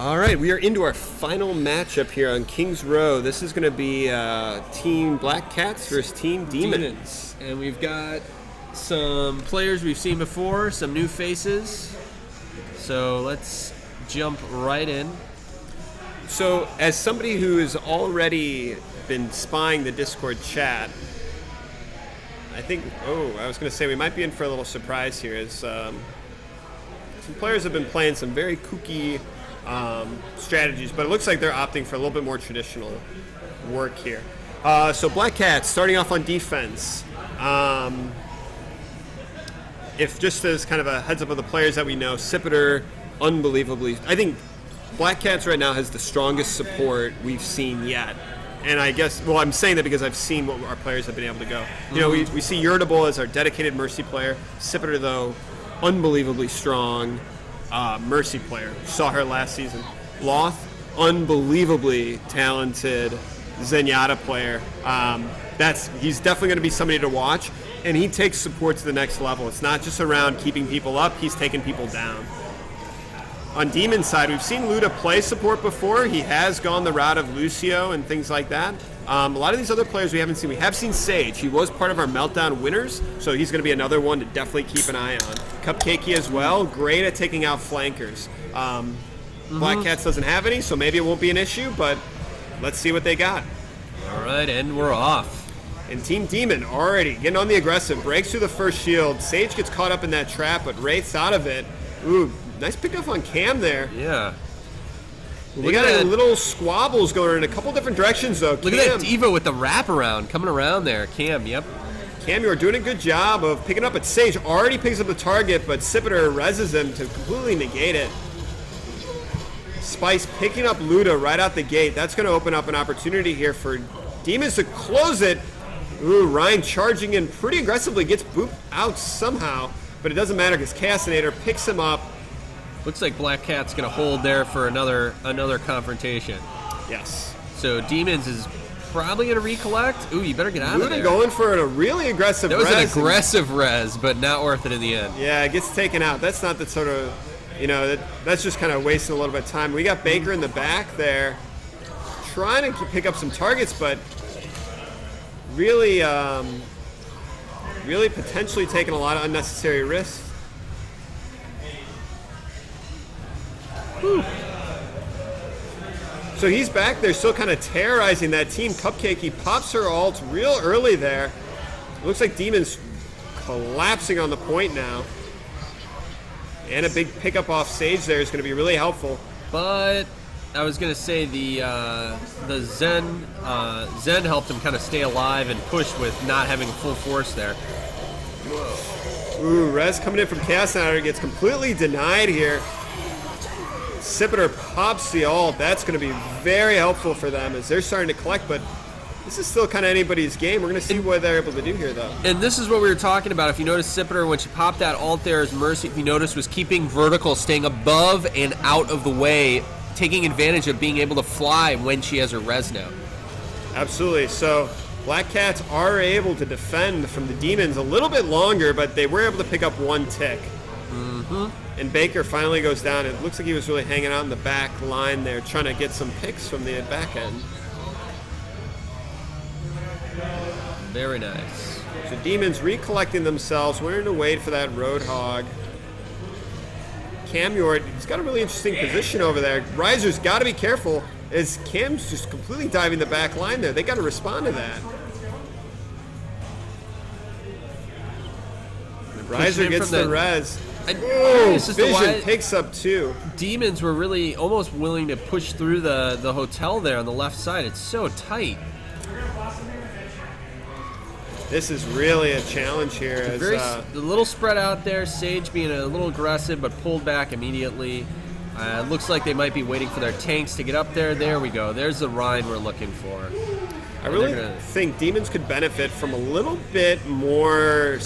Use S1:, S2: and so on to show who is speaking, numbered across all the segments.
S1: All right, we are into our final matchup here on Kings Row. This is going to be Team Black Cats versus Team Demons.
S2: And we've got some players we've seen before, some new faces. So let's jump right in.
S1: So, as somebody who has already been spying the Discord chat, I think, I was going to say we might be in for a little surprise here, as some players have been playing some very kooky strategies, but it looks like they're opting for a little bit more traditional work here. So Black Cats starting off on defense. If just as kind of a heads up of the players that we know, Sipiter, unbelievably, I think Black Cats right now has the strongest support we've seen yet. And I guess, well, I'm saying that because I've seen what our players have been able to go. You know, we see Irritable as our dedicated Mercy player. Sipiter, though, unbelievably strong Mercy player. Saw her last season. Loth, unbelievably talented Zenyatta player. He's definitely going to be somebody to watch, and he takes support to the next level. It's not just around keeping people up, he's taking people down. On Demon's side, we've seen Luda play support before. He has gone the route of Lucio and things like that. A lot of these other players we haven't seen. We have seen Sage. He was part of our Meltdown winners, so he's going to be another one to definitely keep an eye on. Cupcakey as well, great at taking out flankers. Black Cats doesn't have any, so maybe it won't be an issue, but let's see what they got.
S2: All right, and we're off.
S1: And Team Demon already getting on the aggressive, breaks through the first shield. Sage gets caught up in that trap, but Wraith's out of it. Ooh, nice pickup on Cam there.
S2: Yeah.
S1: They got a little squabbles going in a couple different directions, though.
S2: Look at that Diva with the wraparound coming around there. Cam, yep.
S1: Cam, you're doing a good job of picking up at Sage. Already picks up the target, but Sipiter reses him to completely negate it. Spice picking up Luda right out the gate. That's going to open up an opportunity here for Demons to close it. Ooh, Ryan charging in pretty aggressively. Gets booped out somehow, but it doesn't matter because Cassinator picks him up.
S2: Looks like Black Cat's going to hold there for another confrontation.
S1: Yes.
S2: So Demons is probably going to recollect. Ooh, you better get out of there.
S1: Luda going for a really aggressive res.
S2: That was an aggressive res, but not worth it in the end.
S1: Yeah, it gets taken out. That's not the sort of, that's just kind of wasting a little bit of time. We got Baker in the back there trying to pick up some targets, but really potentially taking a lot of unnecessary risks. Whew. So he's back there still kind of terrorizing that team. Cupcake, he pops her ult real early there. Looks like Demon's collapsing on the point now. And a big pickup off Sage there is going to be really helpful.
S2: But I was going to say the Zen helped him kind of stay alive and push with not having full force there.
S1: Whoa. Ooh, res coming in from Cassinator gets completely denied here. Sipiter pops the ult. That's going to be very helpful for them as they're starting to collect, but this is still kind of anybody's game. We're going to see what they're able to do here, though.
S2: And this is what we were talking about. If you notice, Sipiter, when she popped that ult there, as Mercy, if you notice, was keeping vertical, staying above and out of the way, taking advantage of being able to fly when she has her res now.
S1: Absolutely. So Black Cats are able to defend from the Demons a little bit longer, but they were able to pick up one tick. And Baker finally goes down. It looks like he was really hanging out in the back line there, trying to get some picks from the back end.
S2: Very nice.
S1: So Demons recollecting themselves. We're going to wait for that Roadhog. Camyor, he's got a really interesting position over there. Riser's got to be careful as Cam's just completely diving the back line there. They got to respond to that. Riser gets the res. Oh, Vision picks up two.
S2: Demons were really almost willing to push through the hotel there on the left side. It's so tight.
S1: This is really a challenge here.
S2: A little spread out there. Sage being a little aggressive, but pulled back immediately. Looks like they might be waiting for their tanks to get up there. There we go. There's the Rhine we're looking for.
S1: I really think Demons could benefit from a little bit more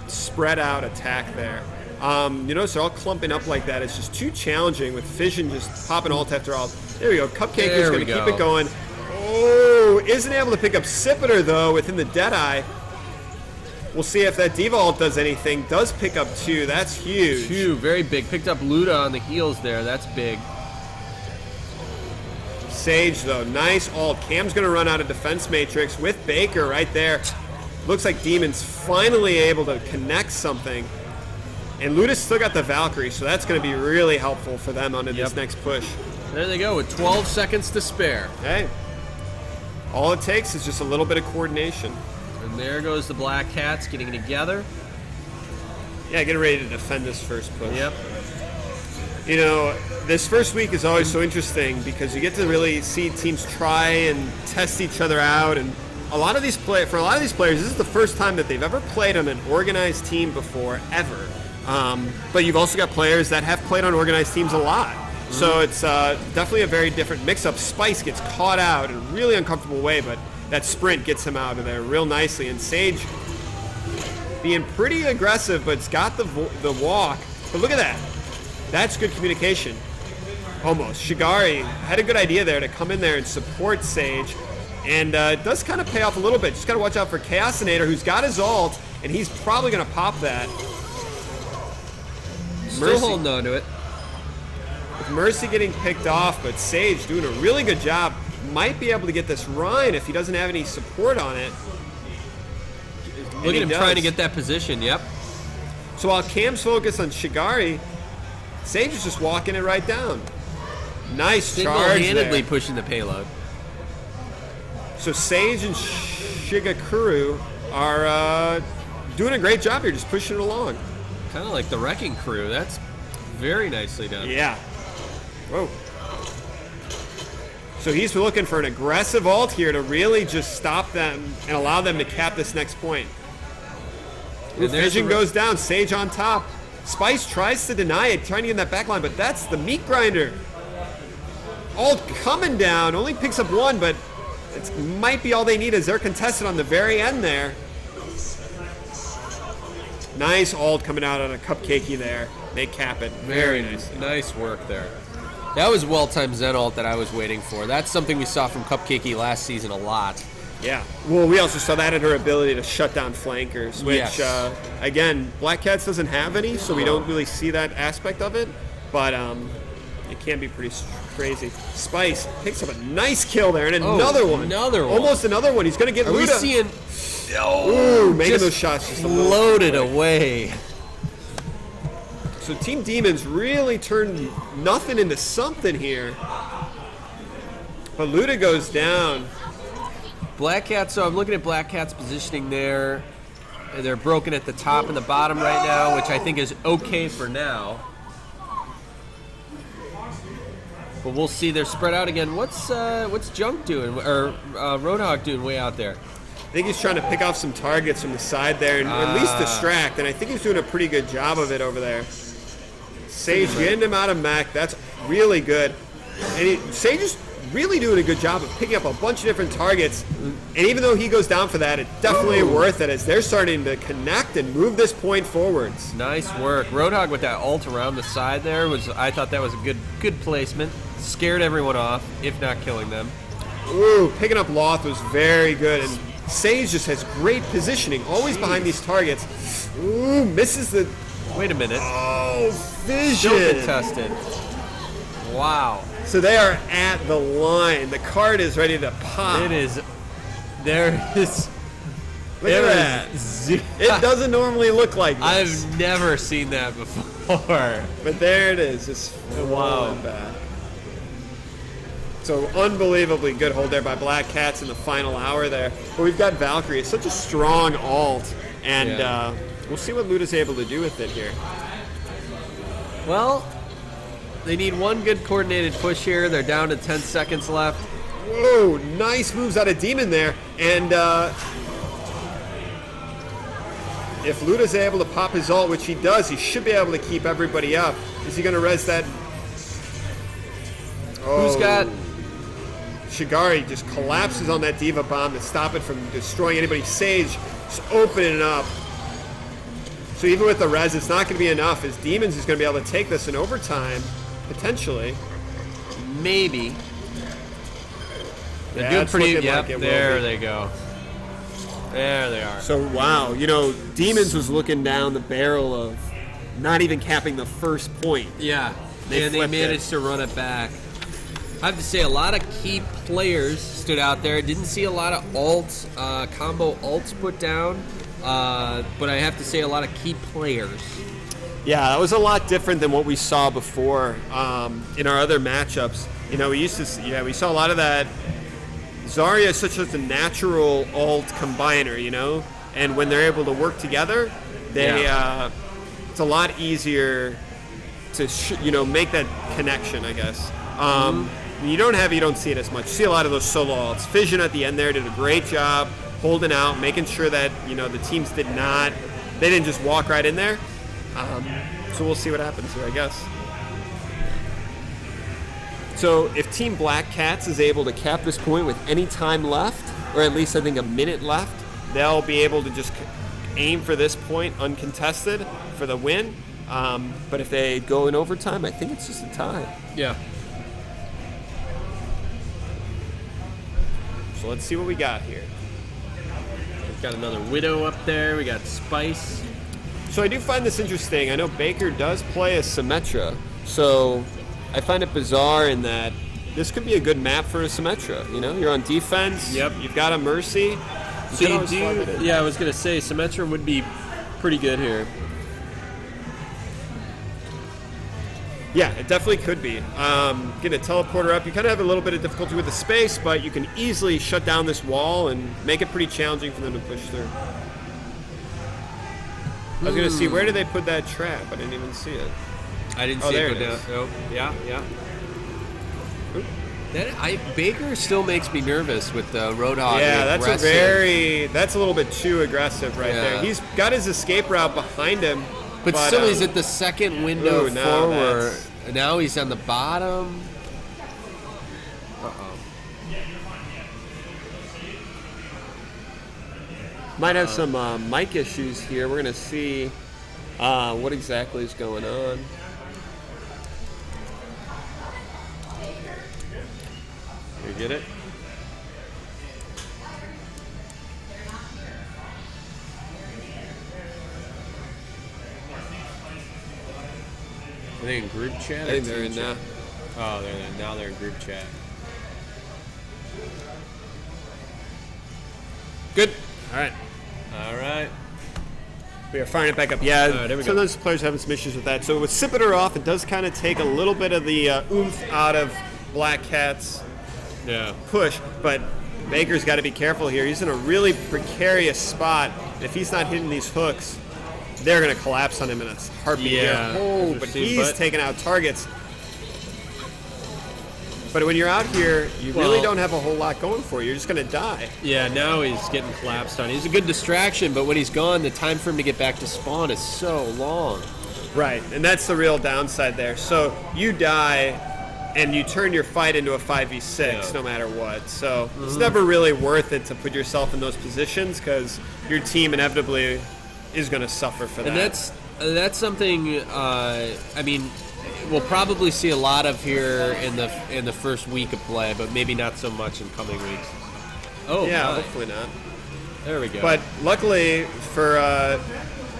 S1: spread out attack there. Notice they're all clumping up like that. It's just too challenging with Fission just popping ult after ult. There we go. Cupcake is going to keep it going. Oh, isn't able to pick up Sipiter, though, within the Deadeye. We'll see if that D.Va ult does anything. Does pick up two. That's huge.
S2: Two, very big. Picked up Luda on the heels there. That's big.
S1: Sage, though, nice ult. Cam's going to run out of defense matrix with Baker right there. Looks like Demon's finally able to connect something. And Ludus still got the Valkyrie, so that's going to be really helpful for them onto this next push.
S2: There they go with 12 seconds to spare.
S1: Hey, all it takes is just a little bit of coordination.
S2: And there goes the Black Cats getting together.
S1: Yeah, getting ready to defend this first push.
S2: Yep.
S1: You know, this first week is always so interesting because you get to really see teams try and test each other out. And for a lot of these players, this is the first time that they've ever played on an organized team before, ever. But you've also got players that have played on organized teams a lot. So it's definitely a very different mix-up. Spice gets caught out in a really uncomfortable way, but that sprint gets him out of there real nicely. And Sage being pretty aggressive, but it's got the walk. But look at that. That's good communication. Almost. Shigari had a good idea there to come in there and support Sage. And it does kind of pay off a little bit. Just got to watch out for Chaosinator, who's got his ult, and he's probably going to pop that.
S2: Still holding on to it.
S1: With Mercy getting picked off, but Sage doing a really good job. Might be able to get this Rhine if he doesn't have any support on it.
S2: Look at him trying to get that position, yep.
S1: So while Cam's focused on Shigari, Sage is just walking it right down. Nice charge
S2: Single-handedly
S1: there.
S2: pushing the payload.
S1: So Sage and Shigakuru are doing a great job here, just pushing it along.
S2: Kind of like the Wrecking Crew. That's very nicely done.
S1: Yeah. Whoa. So he's looking for an aggressive ult here to really just stop them and allow them to cap this next point. Ooh, Vision goes down, Sage on top. Spice tries to deny it, trying to get in that back line, but that's the meat grinder. Ult coming down, only picks up one, but it might be all they need as they're contested on the very end there. Nice ult coming out on a Cupcakey there. They cap it very nicely.
S2: Nice work there. That was well-timed Zen ult that I was waiting for. That's something we saw from Cupcakey last season a lot.
S1: Yeah. Well, we also saw that in her ability to shut down flankers, which, again, Black Cats doesn't have any, so we don't really see that aspect of it. But it can be pretty crazy. Spice picks up a nice kill there, and another one.
S2: Another one.
S1: Almost another one. He's going to get
S2: Are we
S1: Luda.
S2: seeing...
S1: Ooh, making those shots just a little
S2: loaded
S1: quick.
S2: away.
S1: So Team Demons really turned nothing into something here. But Luda goes down.
S2: Black Cat, so I'm looking at Black Cat's positioning there. They're broken at the top and the bottom right now, which I think is okay for now. But we'll see. They're spread out again. What's Junk doing, or Roadhog doing way out there?
S1: I think he's trying to pick off some targets from the side there and at least distract, and I think he's doing a pretty good job of it over there. Sage getting him out of mech. That's really good. And Sage is really doing a good job of picking up a bunch of different targets. And even though he goes down for that, it's definitely worth it as they're starting to connect and move this point forwards.
S2: Nice work. Roadhog with that ult around the side there I thought that was a good placement. Scared everyone off, if not killing them.
S1: Ooh, picking up Loth was very good. And Sage just has great positioning, always behind these targets. Ooh, misses the...
S2: Wait a minute.
S1: Oh, Vision!
S2: Still contested. Wow.
S1: So they are at the line. The card is ready to pop.
S2: It is. There is.
S1: Look at that. It doesn't normally look like this.
S2: I've never seen that before.
S1: But there it is. Just falling back. So unbelievably good hold there by Black Cats in the final hour there. But we've got Valkyrie. It's such a strong ult. And we'll see what Luda's able to do with it here.
S2: Well, they need one good coordinated push here. They're down to 10 seconds left.
S1: Whoa, nice moves out of Demon there. And if Luda's able to pop his ult, which he does, he should be able to keep everybody up. Is he going to res that? Oh.
S2: Who's got...
S1: Shigari just collapses on that Diva Bomb to stop it from destroying anybody. Sage just opening it up. So even with the res, it's not going to be enough, as Demons is going to be able to take this in overtime, potentially.
S2: Maybe. They're
S1: Yeah,
S2: doing
S1: it's
S2: pretty...
S1: looking
S2: Yep,
S1: like it will
S2: there
S1: be.
S2: they go. There they are.
S1: So, wow, you know, Demons was looking down the barrel of not even capping the first point.
S2: Yeah,
S1: They
S2: and they
S1: flipped it.
S2: managed to run it back. I have to say, a lot of key players stood out there. Didn't see a lot of alts, combo alts put down, but I have to say a lot of key players.
S1: Yeah, that was a lot different than what we saw before in our other matchups. You know, we saw a lot of that. Zarya is such a natural alt combiner, you know, and when they're able to work together, it's a lot easier to make that connection, I guess. When you don't see it as much. You see a lot of those solo alts. Fission at the end there did a great job holding out, making sure that the teams didn't just walk right in there. So we'll see what happens here, I guess. So if Team Black Cats is able to cap this point with any time left, or at least I think a minute left, they'll be able to just aim for this point uncontested for the win. But if they go in overtime, I think it's just a tie.
S2: Yeah.
S1: So let's see what we got here.
S2: We've got another Widow up there. We got Spice.
S1: So I do find this interesting. I know Baker does play a Symmetra, so I find it bizarre in that this could be a good map for a Symmetra. You're on defense.
S2: Yep.
S1: You've got a Mercy.
S2: So you do. Yeah, I was gonna say Symmetra would be pretty good here.
S1: Yeah, it definitely could be. Get a teleporter up. You kind of have a little bit of difficulty with the space, but you can easily shut down this wall and make it pretty challenging for them to push through. I was going to see, where did they put that trap? I didn't even see it.
S2: I didn't see
S1: there
S2: it go
S1: it
S2: down.
S1: is.
S2: Oh, yeah.
S1: Oop.
S2: Baker still makes me nervous with the Roadhog.
S1: Yeah, that's a little bit too aggressive right there. He's got his escape route behind him.
S2: But still, he's at the second window forward. Now he's on the bottom. Uh-oh.
S1: Might have some mic issues here. We're going to see what exactly is going on.
S2: You get it? Are they in group chat?
S1: I think they're in now.
S2: Oh, now they're in group chat.
S1: Good. All right. We are firing it back up. Yeah,
S2: there we go.
S1: sometimes players are having some issues with that. So with Sipiter off, it does kind of take a little bit of the oomph out of Black Cat's push. But Baker's got to be careful here. He's in a really precarious spot. If he's not hitting these hooks, they're going to collapse on him in a heartbeat here. Oh, but he's taking out targets. But when you're out here, you really don't have a whole lot going for you. You're just going to die.
S2: Yeah, now he's getting collapsed on. He's a good distraction, but when he's gone, the time for him to get back to spawn is so long.
S1: Right, and that's the real downside there. So you die, and you turn your fight into a 5v6 no matter what. So it's never really worth it to put yourself in those positions because your team inevitably is going to suffer for that.
S2: And that's something. We'll probably see a lot of here in the first week of play, but maybe not so much in coming weeks. Oh,
S1: yeah, hopefully not.
S2: There we go.
S1: But luckily for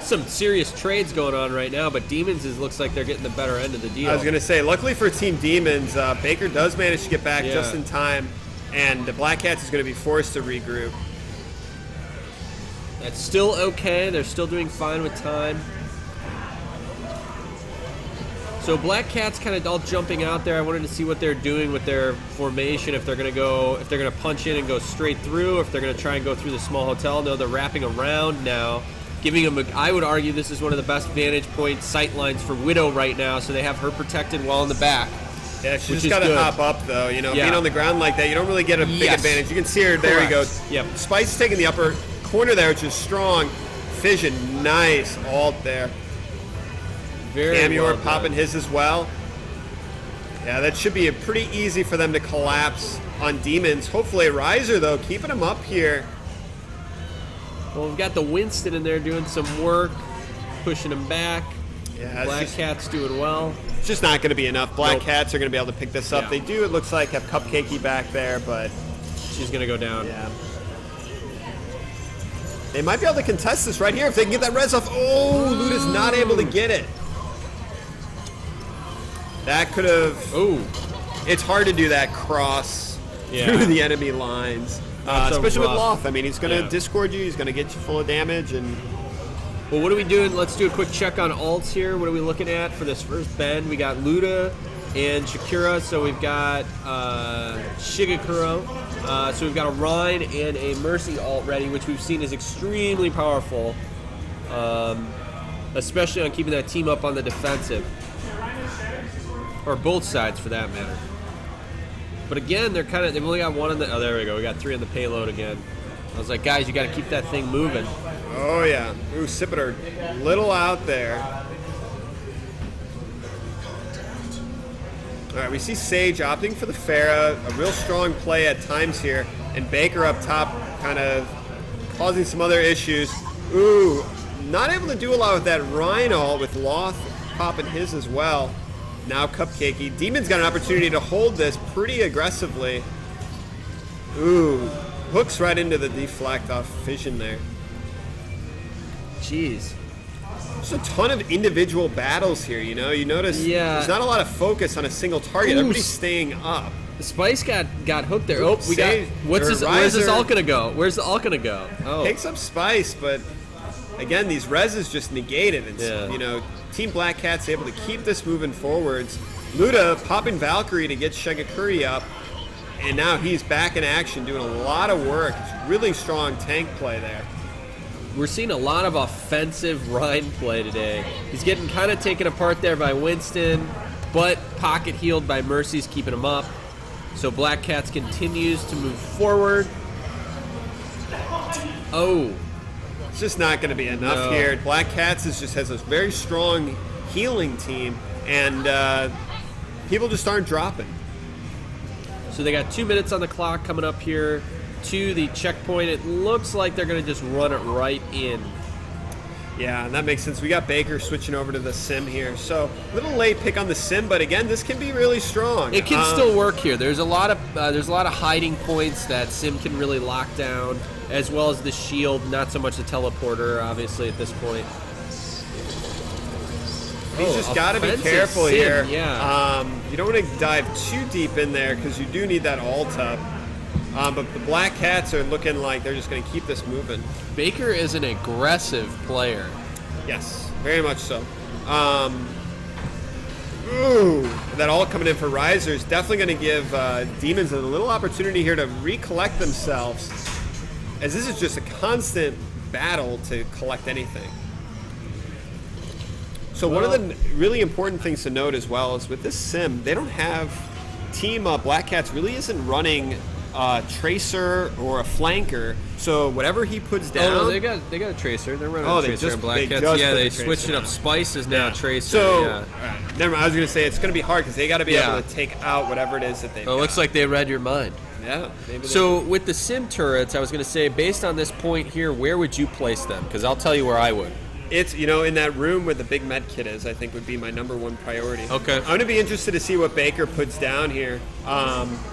S2: some serious trades going on right now, but Demons looks like they're getting the better end of the deal.
S1: I was going to say, luckily for Team Demons, Baker does manage to get back just in time, and the Black Cats is going to be forced to regroup.
S2: That's still okay. They're still doing fine with time. So Black Cat's kind of all jumping out there. I wanted to see what they're doing with their formation. If they're going to punch in and go straight through, if they're going to try and go through the small hotel. No, they're wrapping around now, giving them. I would argue this is one of the best vantage point sight lines for Widow right now. So they have her protected while in the back.
S1: Yeah, she's just got to hop up though. Being on the ground like that, you don't really get a big advantage. You can see her. There he goes.
S2: Yep.
S1: Spice is taking the upper corner there, which is strong. Fission, nice alt there. Amuor popping his as well. Yeah, that should be pretty easy for them to collapse on Demons. Hopefully Riser, though, keeping him up here.
S2: Well, we've got the Winston in there doing some work, pushing him back.
S1: Yeah,
S2: Black Cat's doing well.
S1: It's just not going to be enough. Black Cats are going to be able to pick this up.
S2: Yeah.
S1: They do, it looks like, have Cupcakey back there, but...
S2: She's going to go down.
S1: Yeah. They might be able to contest this right here if they can get that res off. Oh, Luda's not able to get it. That could have it's hard to do that cross
S2: Yeah.
S1: through the enemy lines,
S2: That's a
S1: especially with
S2: rough-
S1: Loth. I mean, he's going to
S2: yeah.
S1: discord you. He's going to get you full of damage, and
S2: Well, what are we doing? Let's do a quick check on alts here. What are we looking at for this first bend? We got Luda and Shakira, so we've got Shigekuro. So we've got a Rhine and a Mercy alt ready, which we've seen is extremely powerful, especially on keeping that team up on the defensive. Or both sides, for that matter. But again, they've only got one on the, oh, there we go. We got 3 on the payload again. I was like, guys, you got to keep that thing moving.
S1: oh yeah, ooh, Sipiter, little out there. All right, we see Sage opting for the Pharah, a real strong play at times here, and Baker up top kind of causing some other issues. Ooh, not able to do a lot with that Rhino with Loth popping his as well. Now Cupcakey. Demon's got an opportunity to hold this pretty aggressively. Ooh, hooks right into the deflect off Fission there.
S2: Jeez.
S1: There's a ton of individual battles here, you know? You notice there's not a lot of focus on a single target.
S2: Ooh,
S1: Everybody's staying up.
S2: Spice got hooked there. Oh, we got.
S1: Sage-
S2: Where's
S1: or
S2: this
S1: Riser
S2: alt gonna go? Where's the alt gonna go? Oh,
S1: Takes up Spice, but again, these reses just negated. It's,
S2: Yeah.
S1: you know, Team Black Cat's able to keep this moving forwards. Luda popping Valkyrie to get Shigekuri up, and now he's back in action doing a lot of work. It's really strong tank play there.
S2: we're seeing a lot of offensive Rhine play today. He's getting kind of taken apart there by Winston, but pocket healed by Mercy's keeping him up. So Black Cats continues to move forward. Oh,
S1: It's just not going to be enough
S2: No.
S1: here. Black Cats has a very strong healing team, and people just aren't dropping.
S2: so they got 2 minutes on the clock coming up here to the checkpoint. It looks like they're going to just run it right in.
S1: Yeah, and that makes sense. We got Baker switching over to the Sim here. So a little late pick on the Sim, but again, this can be really strong.
S2: It can still work here. There's a lot of hiding points that Sim can really lock down, as well as the shield. Not so much the teleporter, obviously, at this point.
S1: He's just got to be
S2: offensive
S1: careful
S2: Sim,
S1: here.
S2: yeah.
S1: You don't want to dive too deep in there because you do need that ult up. But the Black Cats are looking like they're just going to keep this moving.
S2: Baker is an aggressive player.
S1: Yes, very much so. Ooh, that all coming in for Riser is definitely going to give Demons a little opportunity here to recollect themselves, as this is just a constant battle to collect anything. So one of the really important things to note as well is with this Sim, they don't have Team Black Cats really isn't running Tracer or a flanker. So whatever he puts down.
S2: Oh no, they got a Tracer. They're running
S1: Oh,
S2: a
S1: they
S2: Tracer
S1: just-
S2: and Black
S1: they
S2: Cats.
S1: just
S2: Yeah,
S1: put
S2: they
S1: the
S2: switched
S1: Tracer
S2: it up.
S1: on.
S2: Spice is now Tracer.
S1: So,
S2: yeah.
S1: alright, never mind. I was going to say it's going to be hard because they got to be
S2: Yeah.
S1: able to take out whatever it is that they've
S2: Well, it looks
S1: got.
S2: like they read your mind.
S1: Yeah. Maybe they
S2: So with the Sim turrets, I was going to say, based on this point here, where would you place them? Because I'll tell you where I would.
S1: It's, in that room where the big med kit is, I think would be my number one priority.
S2: Okay.
S1: I'm going to be interested to see what Baker puts down here.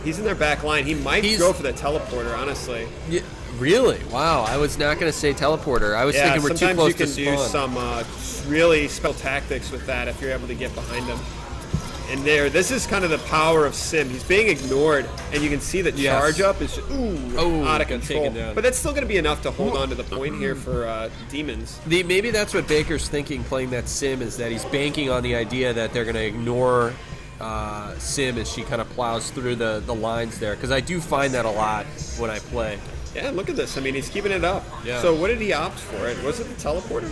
S1: He's in their back line. He might go for the teleporter, honestly.
S2: Yeah, really? Wow. I was not going to say teleporter. I was
S1: Yeah,
S2: thinking we're too
S1: sometimes
S2: close
S1: you can
S2: to
S1: do
S2: spawn.
S1: some really spell tactics with that if you're able to get behind him. And this is kind of the power of Sim. He's being ignored, and you can see the
S2: Yes.
S1: charge up is out of
S2: got
S1: control.
S2: taken down.
S1: But that's still going to be enough to hold on to the point here for Demons.
S2: Maybe that's what Baker's thinking playing that Sim, is that he's banking on the idea that they're going to ignore Sim as she kind of plows through the lines there. Because I do find that a lot when I play.
S1: Yeah, look at this. I mean, he's keeping it up.
S2: Yeah.
S1: So what did he opt for? Was it the teleporter?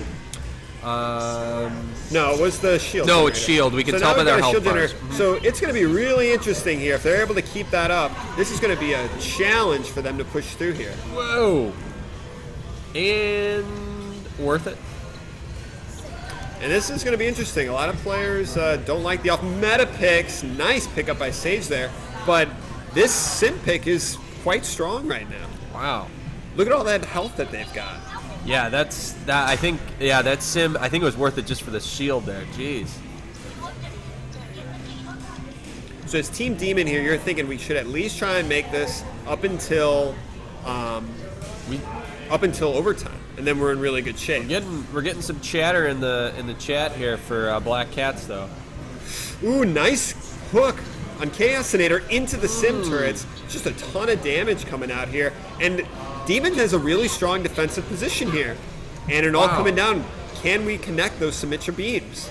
S1: No, it was the shield.
S2: No, it's
S1: generator.
S2: shield. We can
S1: So
S2: tell
S1: now
S2: by
S1: we've
S2: their
S1: got a
S2: health
S1: shield
S2: bars.
S1: generator. So it's going to be really interesting here. If they're able to keep that up, this is going to be a challenge for them to push through here.
S2: Whoa. And worth it.
S1: And this is going to be interesting. A lot of players don't like the off-meta picks. Nice pickup by Sage there. But this Sim pick is quite strong right now.
S2: Wow.
S1: Look at all that health that they've got.
S2: Yeah, that's that. I think that Sim. I think it was worth it just for the shield there. Jeez.
S1: So as Team Demon here, you're thinking we should at least try and make this up until overtime, and then we're in really good shape.
S2: We're getting some chatter in the chat here for Black Cats though.
S1: Ooh, nice hook on Chaosinator into the Sim turrets. Just a ton of damage coming out here. And Demon has a really strong defensive position here. And it all
S2: Wow.
S1: coming down. Can we connect those Symmetra beams?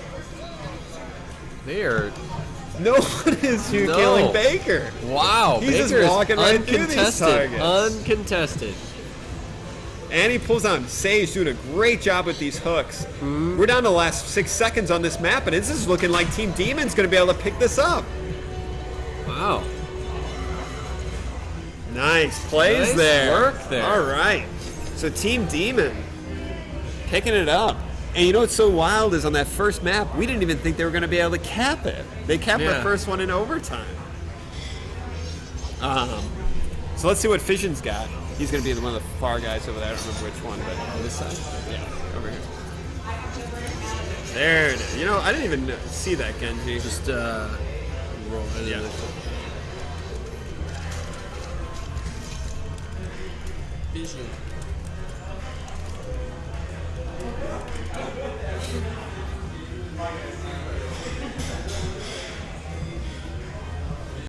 S2: They are.
S1: No one is
S2: No.
S1: killing Baker.
S2: Wow.
S1: He's just
S2: Baker is
S1: walking right through these
S2: uncontested.
S1: targets.
S2: Uncontested.
S1: And he pulls on. Sage doing a great job with these hooks. We're down to the last 6 seconds on this map, and this is looking like Team Demon's going to be able to pick this up.
S2: Wow.
S1: Nice plays
S2: Nice
S1: there.
S2: work there.
S1: All right. So Team Demon picking it up. And you know what's so wild is on that first map, we didn't even think they were going to be able to cap it. They capped the
S2: Yeah.
S1: first one in overtime. So let's see what Fission's got. He's going to be one of the far guys over there. I don't remember which one, but on this side. Yeah, over here. There it is. You know, I didn't even see that, Genji.
S2: Just roll right
S1: Yeah.
S2: in there. Vision.